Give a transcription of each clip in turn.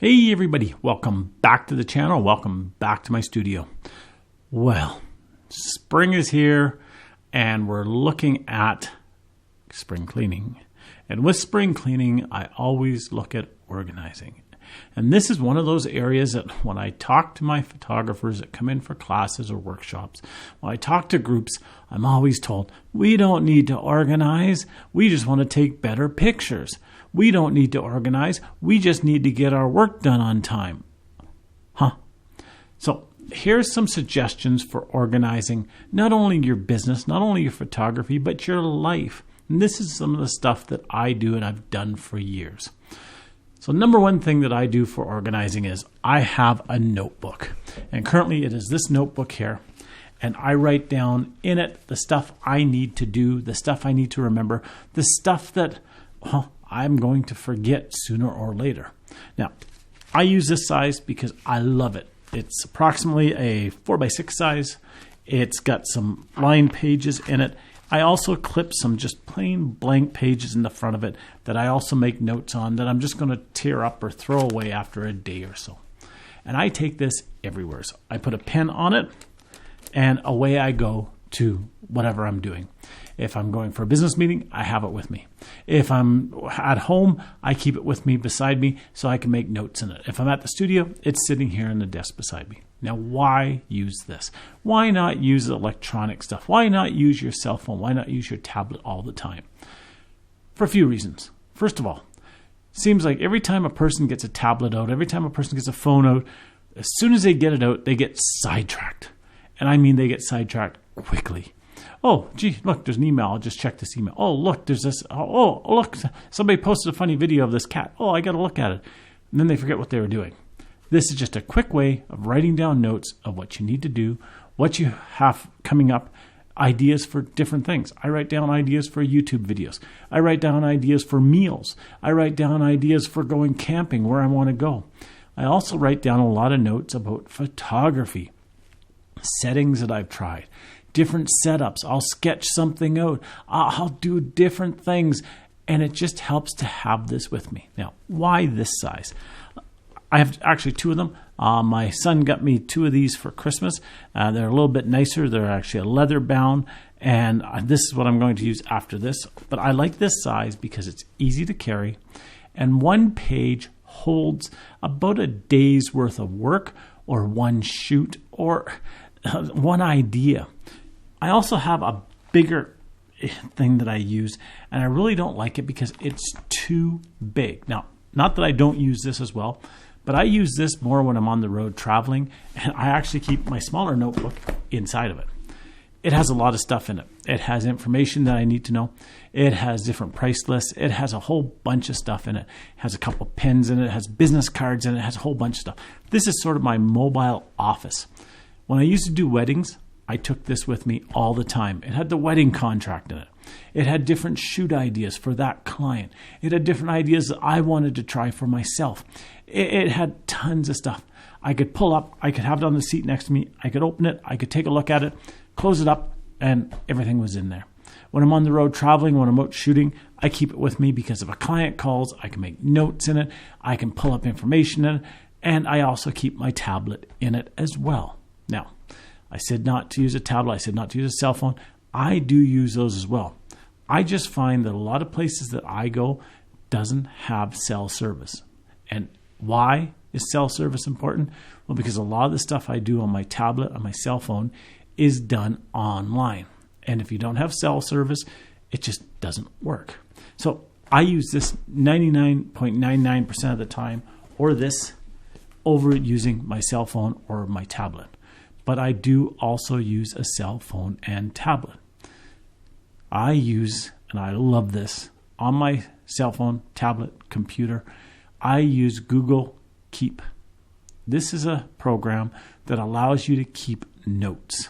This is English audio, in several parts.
Hey everybody, welcome back to the channel. Welcome back to my studio. Well, spring is here and we're looking at spring cleaning. And with spring cleaning, I always look at organizing. And this is one of those areas that when I talk to my photographers that come in for classes or workshops, when I talk to groups, I'm always told, we don't need to organize. We just want to take better pictures. We don't need to organize. We just need to get our work done on time. So here's some suggestions for organizing not only your business, not only your photography, but your life. And this is some of the stuff that I do and I've done for years. So number one thing that I do for organizing is I have a notebook. And currently it is this notebook here. And I write down in it the stuff I need to do, the stuff I need to remember, the stuff that I'm going to forget sooner or later. Now, I use this size because I love it. It's approximately a 4x6 size. It's got some line pages in it. I also clip some just plain blank pages in the front of it that I also make notes on that I'm just going to tear up or throw away after a day or so. And I take this everywhere. So I put a pen on it and away I go to whatever I'm doing. If I'm going for a business meeting, I have it with me. If I'm at home, I keep it with me beside me so I can make notes in it. If I'm at the studio, it's sitting here on the desk beside me. Now, why use this? Why not use electronic stuff? Why not use your cell phone? Why not use your tablet all the time? For a few reasons. First of all, it seems like every time a person gets a tablet out, every time a person gets a phone out, as soon as they get it out, they get sidetracked. And I mean they get sidetracked quickly. Oh, gee, look, there's an email. I'll just check this email. Oh, look, there's this. Oh, look, somebody posted a funny video of this cat. Oh, I got to look at it. And then they forget what they were doing. This is just a quick way of writing down notes of what you need to do, what you have coming up, ideas for different things. I write down ideas for YouTube videos. I write down ideas for meals. I write down ideas for going camping, where I want to go. I also write down a lot of notes about photography, settings that I've tried, different setups. I'll sketch something out. I'll do different things. And it just helps to have this with me. Now, why this size? I have actually two of them. My son got me two of these for Christmas. They're a little bit nicer. They're actually a leather bound. And this is what I'm going to use after this. But I like this size because it's easy to carry. And one page holds about a day's worth of work or one shoot or one idea. I also have a bigger thing that I use, and I really don't like it because it's too big. Now, not that I don't use this as well, but I use this more when I'm on the road traveling, and I actually keep my smaller notebook inside of it. It has a lot of stuff in it. It has information that I need to know. It has different price lists. It has a whole bunch of stuff in it. It has a couple pens in it. It has business cards in it. It has a whole bunch of stuff. This is sort of my mobile office. When I used to do weddings, I took this with me all the time. It had the wedding contract in it. It had different shoot ideas for that client. It had different ideas that I wanted to try for myself. It had tons of stuff. I could pull up. I could have it on the seat next to me. I could open it. I could take a look at it, close it up, and everything was in there. When I'm on the road traveling, when I'm out shooting, I keep it with me because if a client calls, I can make notes in it. I can pull up information in it. And I also keep my tablet in it as well. Now, I said not to use a tablet. I said not to use a cell phone. I do use those as well. I just find that a lot of places that I go doesn't have cell service. And why is cell service important? Well, because a lot of the stuff I do on my tablet, on my cell phone, is done online. And if you don't have cell service, it just doesn't work. So I use this 99.99% of the time, or this, over using my cell phone or my tablet. But I do also use a cell phone and tablet. I use, and I love this, on my cell phone, tablet, computer, I use Google Keep. This is a program that allows you to keep notes.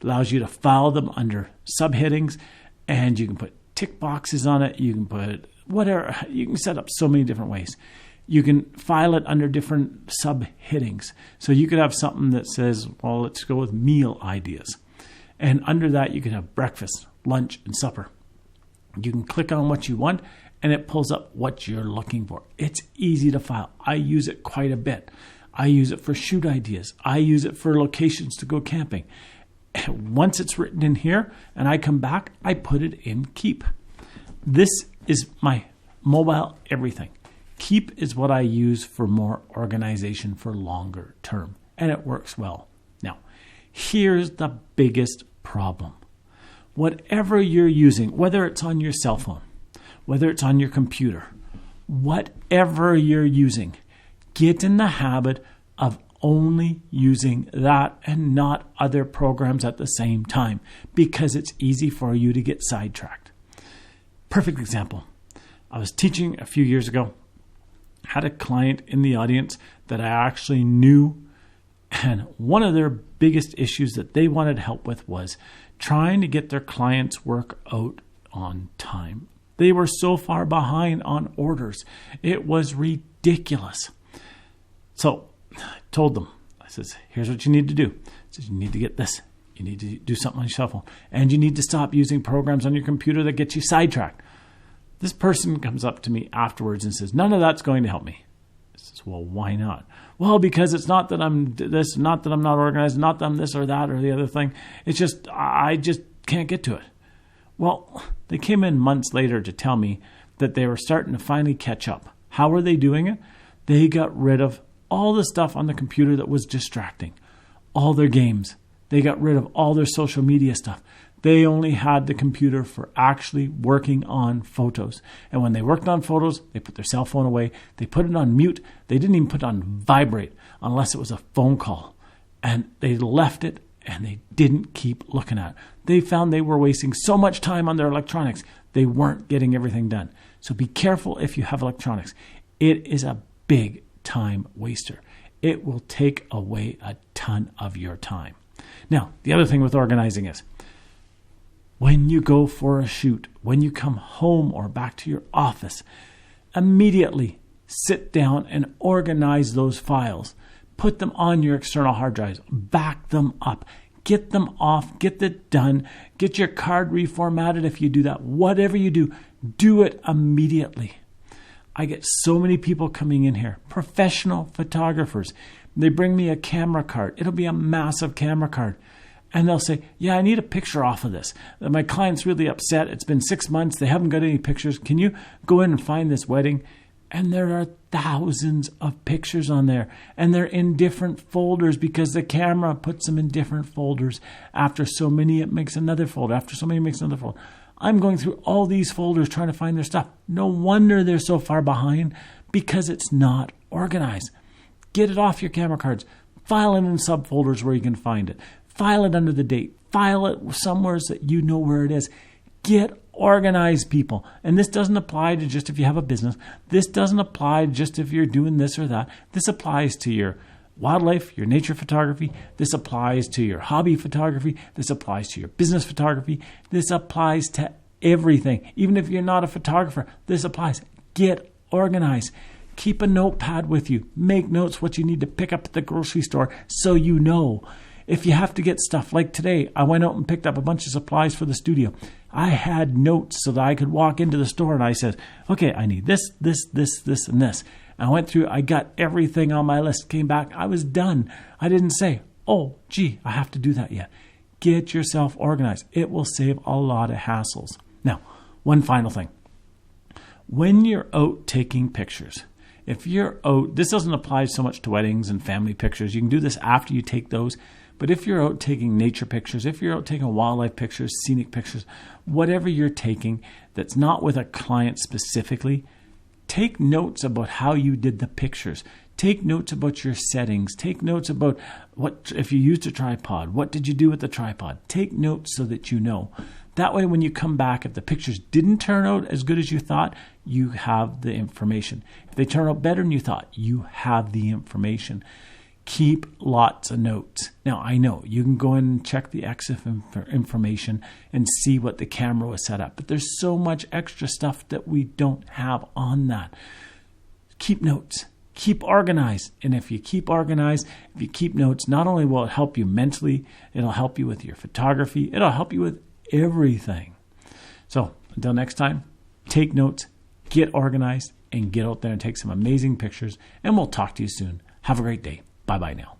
It allows you to file them under subheadings, and you can put tick boxes on it. You can put whatever. You can set up so many different ways. You can file it under different subheadings. So you could have something that says, well, let's go with meal ideas. And under that, you can have breakfast, lunch, and supper. You can click on what you want, and it pulls up what you're looking for. It's easy to file. I use it quite a bit. I use it for shoot ideas. I use it for locations to go camping. Once it's written in here and I come back, I put it in Keep. This is my mobile everything. Keep is what I use for more organization for longer term, and it works well. Now, here's the biggest problem. Whatever you're using, whether it's on your cell phone, whether it's on your computer, whatever you're using, get in the habit of only using that and not other programs at the same time, because it's easy for you to get sidetracked. Perfect example. I was teaching a few years ago, had a client in the audience that I actually knew, and one of their biggest issues that they wanted help with was trying to get their clients' work out on time. They were so far behind on orders. It was ridiculous. So I told them, I says, here's what you need to do. I says, you need to get this. You need to do something on your cell phone. And you need to stop using programs on your computer that get you sidetracked. This person comes up to me afterwards and says, none of that's going to help me. I says, well, why not? Well, because it's not that I'm this, not that I'm not organized, not that I'm this or that or the other thing. It's just, I just can't get to it. Well, they came in months later to tell me that they were starting to finally catch up. How were they doing it? They got rid of all the stuff on the computer that was distracting, all their games. They got rid of all their social media stuff. They only had the computer for actually working on photos. And when they worked on photos, they put their cell phone away. They put it on mute. They didn't even put it on vibrate unless it was a phone call. And they left it and they didn't keep looking at it. They found they were wasting so much time on their electronics, they weren't getting everything done. So be careful if you have electronics. It is a big time waster. It will take away a ton of your time. Now, the other thing with organizing is when you go for a shoot, when you come home or back to your office, immediately sit down and organize those files. Put them on your external hard drives. Back them up. Get them off. Get it done. Get your card reformatted if you do that. Whatever you do, do it immediately. I get so many people coming in here, professional photographers. They bring me a camera card. It'll be a massive camera card. And they'll say, yeah, I need a picture off of this. My client's really upset. It's been 6 months. They haven't got any pictures. Can you go in and find this wedding? And there are thousands of pictures on there. And they're in different folders because the camera puts them in different folders. After so many, it makes another folder. After so many, it makes another folder. I'm going through all these folders trying to find their stuff. No wonder they're so far behind, because it's not organized. Get it off your camera cards. File it in subfolders where you can find it. File it under the date. File it somewhere so that you know where it is. Get organized, people. And this doesn't apply to just if you have a business. This doesn't apply just if you're doing this or that. This applies to your wildlife, your nature photography. This applies to your hobby photography. This applies to your business photography. This applies to everything. Even if you're not a photographer, this applies. Get organized. Keep a notepad with you. Make notes what you need to pick up at the grocery store so you know. If you have to get stuff, like today, I went out and picked up a bunch of supplies for the studio. I had notes so that I could walk into the store and I said, okay, I need this, this, and this. I went through, I got everything on my list, came back, I was done. I didn't say, oh, gee, I have to do that yet. Get yourself organized. It will save a lot of hassles. Now, one final thing. When you're out taking pictures, if you're out, this doesn't apply so much to weddings and family pictures. You can do this after you take those. But if you're out taking nature pictures, if you're out taking wildlife pictures, scenic pictures, whatever you're taking that's not with a client specifically, take notes about how you did the pictures. Take notes about your settings. Take notes about what, if you used a tripod, what did you do with the tripod? Take notes so that you know. That way, when you come back, if the pictures didn't turn out as good as you thought, you have the information. If they turn out better than you thought, you have the information. Keep lots of notes. Now, I know you can go in and check the EXIF information and see what the camera was set up, but there's so much extra stuff that we don't have on that. Keep notes. Keep organized. And if you keep organized, if you keep notes, not only will it help you mentally, it'll help you with your photography. It'll help you with everything. So until next time, take notes, get organized, and get out there and take some amazing pictures. And we'll talk to you soon. Have a great day. Bye-bye now.